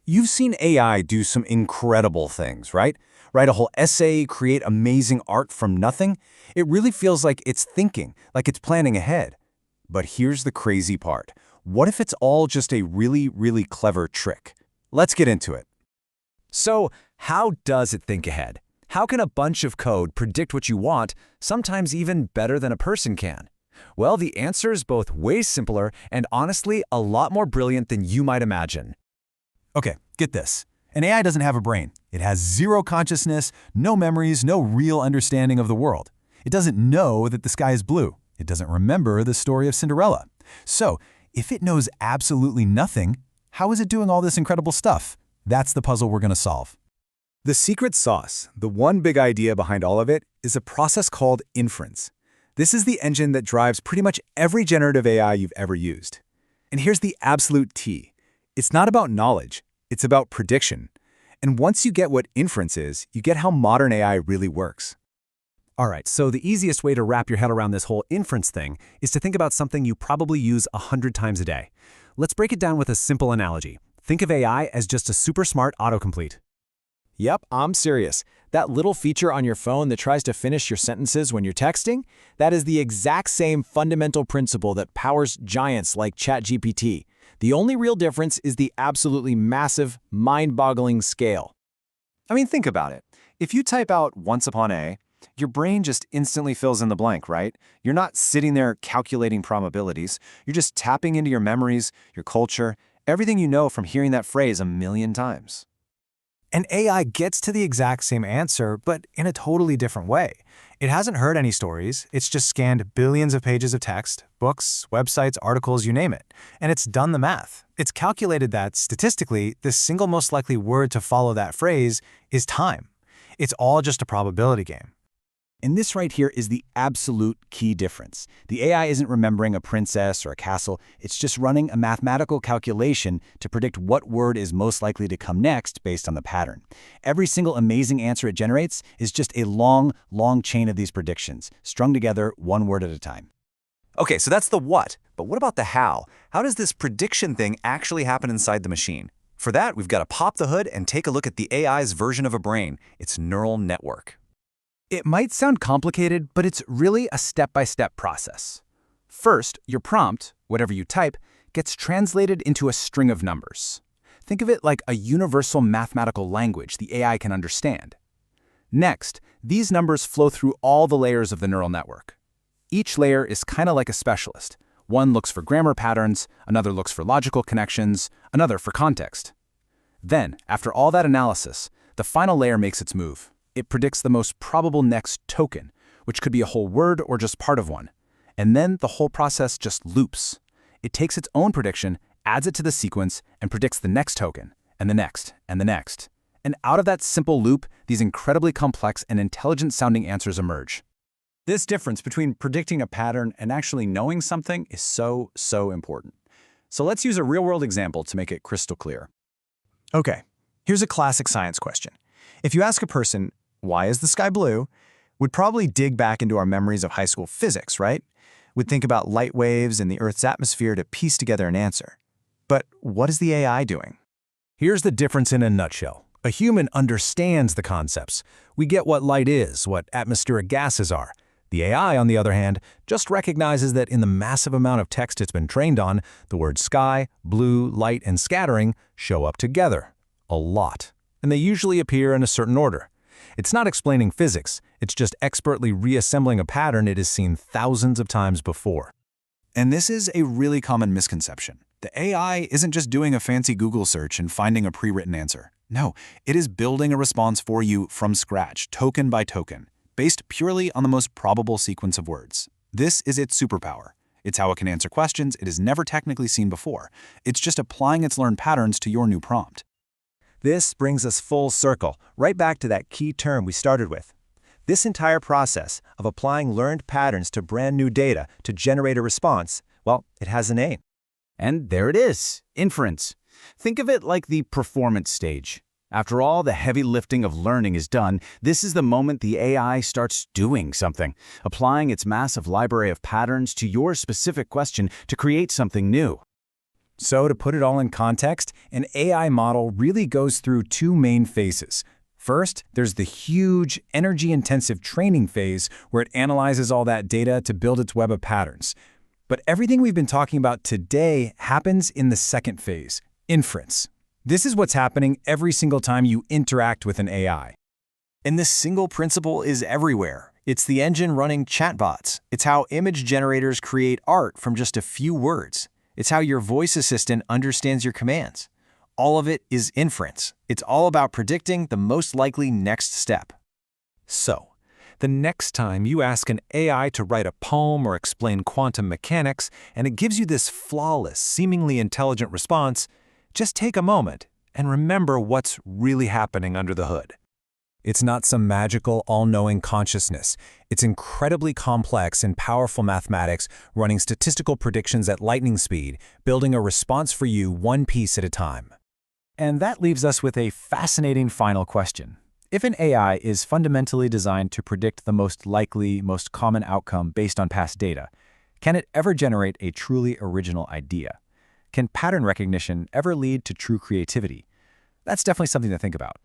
You've seen AI do some incredible things, right? Write a whole essay, create amazing art from nothing. It really feels like it's thinking, like it's planning ahead. But here's the crazy part. What if it's all just a really, really clever trick? Let's get into it. So, how does it think ahead? How can a bunch of code predict what you want, sometimes even better than a person can? Well, the answer is both way simpler and honestly a lot more brilliant than you might imagine. Okay, get this. An AI doesn't have a brain. It has zero consciousness, no memories, no real understanding of the world. It doesn't know that the sky is blue. It doesn't remember the story of Cinderella. So, if it knows absolutely nothing, how is it doing all this incredible stuff? That's the puzzle we're going to solve. The secret sauce, the one big idea behind all of it, is a process called inference. This is the engine that drives pretty much every generative AI you've ever used. And here's the absolute T. It's not about knowledge, it's about prediction. And once you get what inference is, you get how modern AI really works. All right, so the easiest way to wrap your head around this whole inference thing is to think about something you probably use 100 times a day. Let's break it down with a simple analogy. Think of AI as just a super smart autocomplete. Yep, I'm serious. That little feature on your phone that tries to finish your sentences when you're texting, that is the exact same fundamental principle that powers giants like ChatGPT. The only real difference is the absolutely massive, mind-boggling scale. I mean, think about it. If you type out "once upon a," your brain just instantly fills in the blank, right? You're not sitting there calculating probabilities. You're just tapping into your memories, your culture, everything you know from hearing that phrase a million times. And AI gets to the exact same answer, but in a totally different way. It hasn't heard any stories, it's just scanned billions of pages of text, books, websites, articles, you name it. And it's done the math. It's calculated that, statistically, the single most likely word to follow that phrase is time. It's all just a probability game. And this right here is the absolute key difference. The AI isn't remembering a princess or a castle. It's just running a mathematical calculation to predict what word is most likely to come next based on the pattern. Every single amazing answer it generates is just a long, long chain of these predictions, strung together one word at a time. Okay, so that's the what, but what about the how? How does this prediction thing actually happen inside the machine? For that, we've got to pop the hood and take a look at the AI's version of a brain, its neural network. It might sound complicated, but it's really a step-by-step process. First, your prompt, whatever you type, gets translated into a string of numbers. Think of it like a universal mathematical language the AI can understand. Next, these numbers flow through all the layers of the neural network. Each layer is kind of like a specialist. One looks for grammar patterns, another looks for logical connections, another for context. Then, after all that analysis, the final layer makes its move. It predicts the most probable next token, which could be a whole word or just part of one. And then the whole process just loops. It takes its own prediction, adds it to the sequence, and predicts the next token, and the next, and the next. And out of that simple loop, these incredibly complex and intelligent-sounding answers emerge. This difference between predicting a pattern and actually knowing something is so important. So let's use a real-world example to make it crystal clear. Okay, here's a classic science question. If you ask a person, "Why is the sky blue?" would probably dig back into our memories of high school physics, right? Would think about light waves and the Earth's atmosphere to piece together an answer. But what is the AI doing? Here's the difference in a nutshell. A human understands the concepts. We get what light is, what atmospheric gases are. The AI, on the other hand, just recognizes that in the massive amount of text it's been trained on, the words sky, blue, light, and scattering show up together. A lot. And they usually appear in a certain order. It's not explaining physics, it's just expertly reassembling a pattern it has seen thousands of times before. And this is a really common misconception. The AI isn't just doing a fancy Google search and finding a pre-written answer. No, it is building a response for you from scratch, token by token, based purely on the most probable sequence of words. This is its superpower. It's how it can answer questions it has never technically seen before. It's just applying its learned patterns to your new prompt. This brings us full circle, right back to that key term we started with. This entire process of applying learned patterns to brand new data to generate a response, well, it has a name. And there it is, inference. Think of it like the performance stage. After all the heavy lifting of learning is done, this is the moment the AI starts doing something, applying its massive library of patterns to your specific question to create something new. So to put it all in context, an AI model really goes through two main phases. First, there's the huge, energy-intensive training phase where it analyzes all that data to build its web of patterns. But everything we've been talking about today happens in the second phase, inference. This is what's happening every single time you interact with an AI. And this single principle is everywhere. It's the engine running chatbots. It's how image generators create art from just a few words. It's how your voice assistant understands your commands. All of it is inference. It's all about predicting the most likely next step. So, the next time you ask an AI to write a poem or explain quantum mechanics, and it gives you this flawless, seemingly intelligent response, just take a moment and remember what's really happening under the hood. It's not some magical, all-knowing consciousness. It's incredibly complex and powerful mathematics running statistical predictions at lightning speed, building a response for you one piece at a time. And that leaves us with a fascinating final question. If an AI is fundamentally designed to predict the most likely, most common outcome based on past data, can it ever generate a truly original idea? Can pattern recognition ever lead to true creativity? That's definitely something to think about.